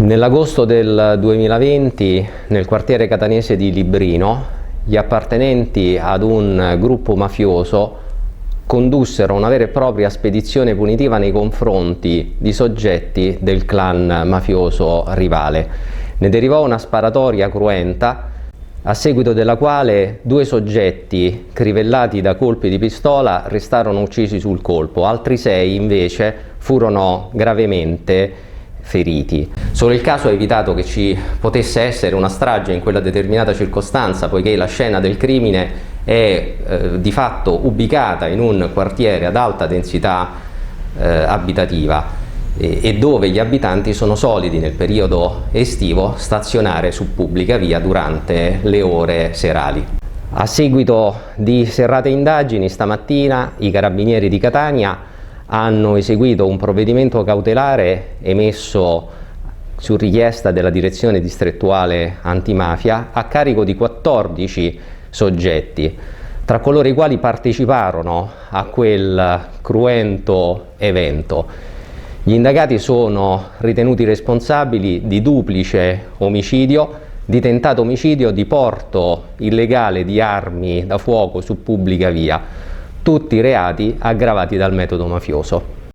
Nell'agosto del 2020, nel quartiere catanese di Librino, gli appartenenti ad un gruppo mafioso condussero una vera e propria spedizione punitiva nei confronti di soggetti del clan mafioso rivale. Ne derivò una sparatoria cruenta, a seguito della quale 2 soggetti crivellati da colpi di pistola restarono uccisi sul colpo, altri 6 invece furono gravemente feriti. Solo il caso ha evitato che ci potesse essere una strage in quella determinata circostanza, poiché la scena del crimine è di fatto ubicata in un quartiere ad alta densità abitativa e dove gli abitanti sono soliti nel periodo estivo stazionare su pubblica via durante le ore serali. A seguito di serrate indagini, stamattina i carabinieri di Catania hanno eseguito un provvedimento cautelare emesso su richiesta della direzione distrettuale antimafia a carico di 14 soggetti, tra coloro i quali parteciparono a quel cruento evento. Gli indagati sono ritenuti responsabili di duplice omicidio, di tentato omicidio, di porto illegale di armi da fuoco su pubblica via, tutti reati aggravati dal metodo mafioso.